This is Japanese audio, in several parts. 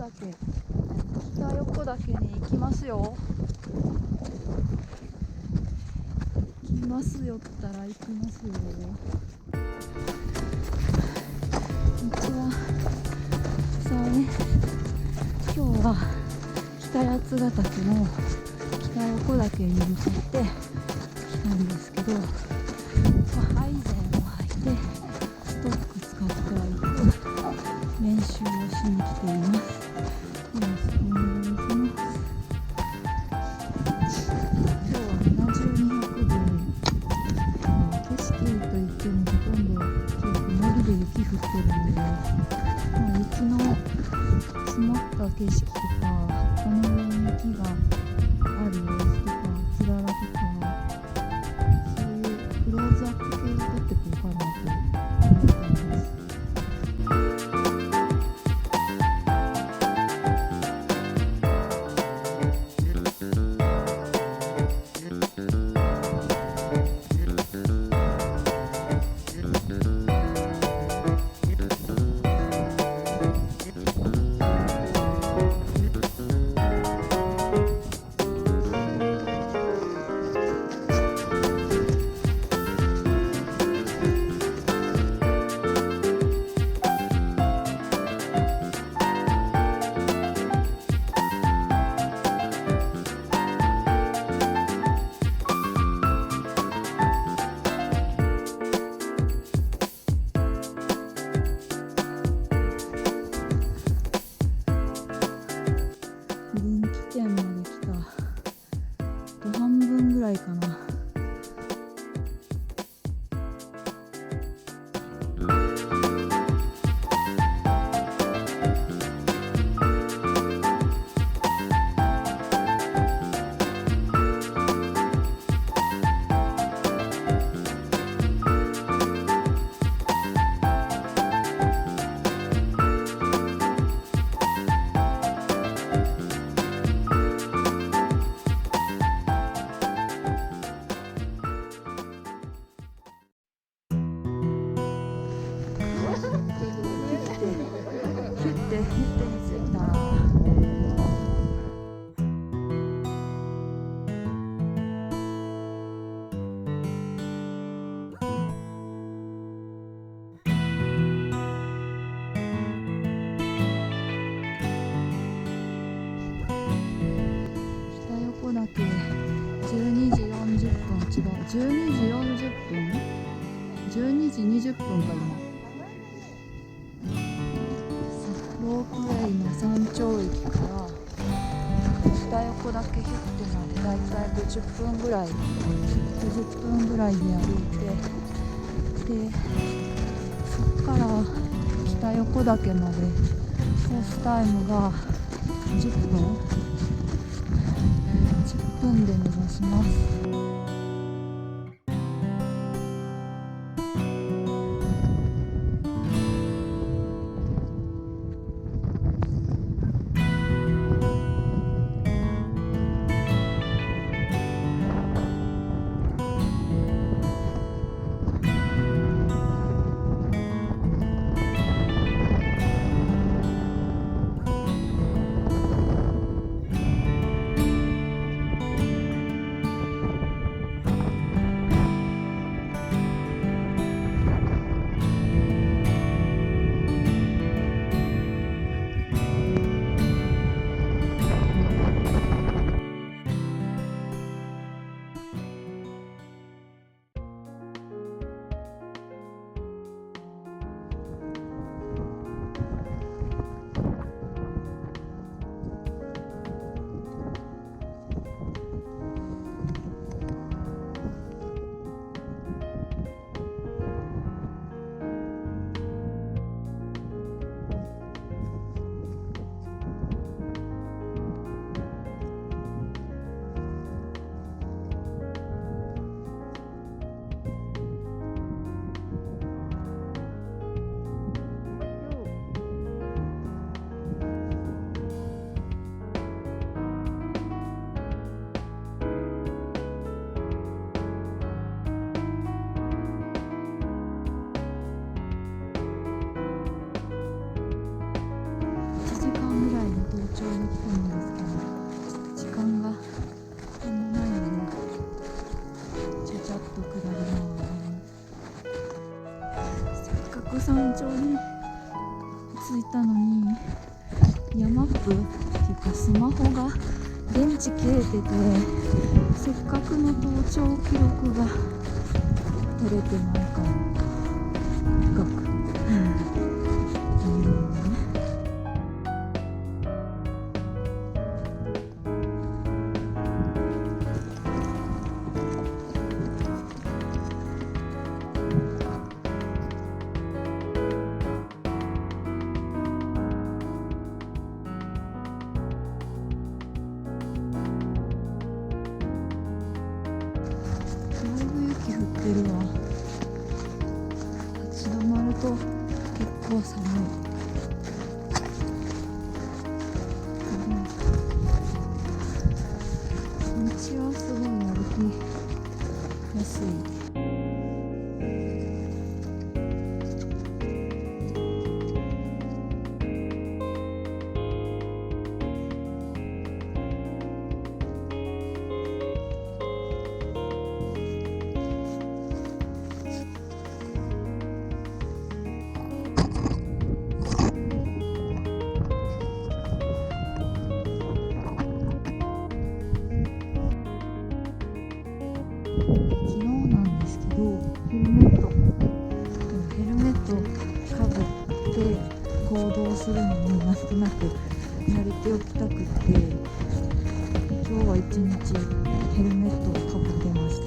岳、北横岳に行きますよ。行きますよったら行きますよ。こんにちは。さあね、今日は北八ヶ岳の北横岳に向かって来たんですけど、アイゼンを履いてストック使って歩く練習をしに来ています。よろしくお願いします。今日は72泊で、景色といってもほとんど曇りで雪降ってるので、雪の積もった景色とか、この上に雪がある様子とか、つららとか、そういうクローズアップ系を撮ってくるかなと思っています。分岐点まで来た。あと半分ぐらいかな。12時20分か今。ロープウェイの山頂駅から北横岳ヒュッテまでだいたい50分ぐらいで歩いて、でそこから北横岳までコースタイムが10分で目指します。頂に着いたのに山ップっていうかスマホが電池切れてて、せっかくの登頂記録が取れてないからガク、だいぶ雪降ってるわ。立ち止まると結構寒い。道はすごい歩きやすい。昨日なんですけど、ヘルメットかぶって行動するのになんとなく慣れておきたくて、今日は一日ヘルメットをかぶってました。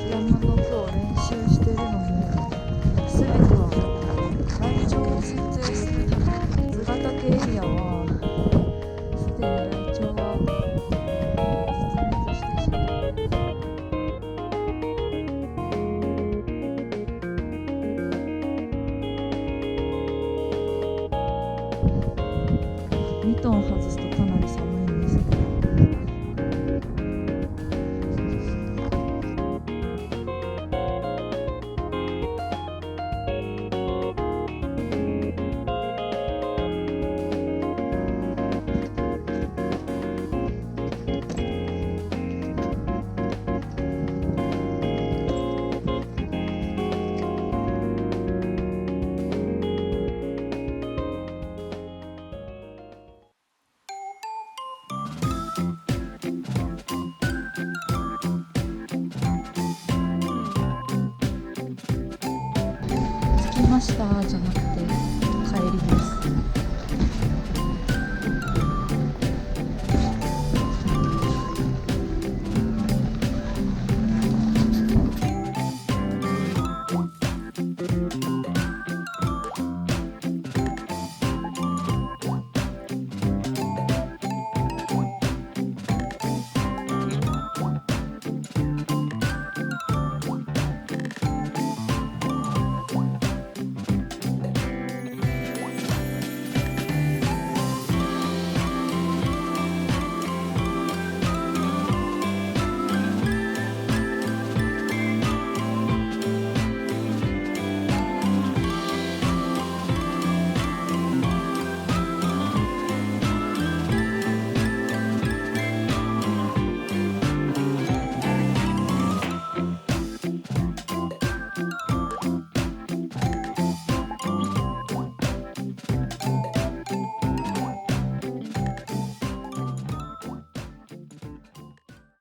山の今日練習してるのも全ては来場を撮影するため、八ヶ岳エリアはすでに来場は絶滅してしまう。ミトン外すとかなり寒いんですけど、着きましたじゃなくて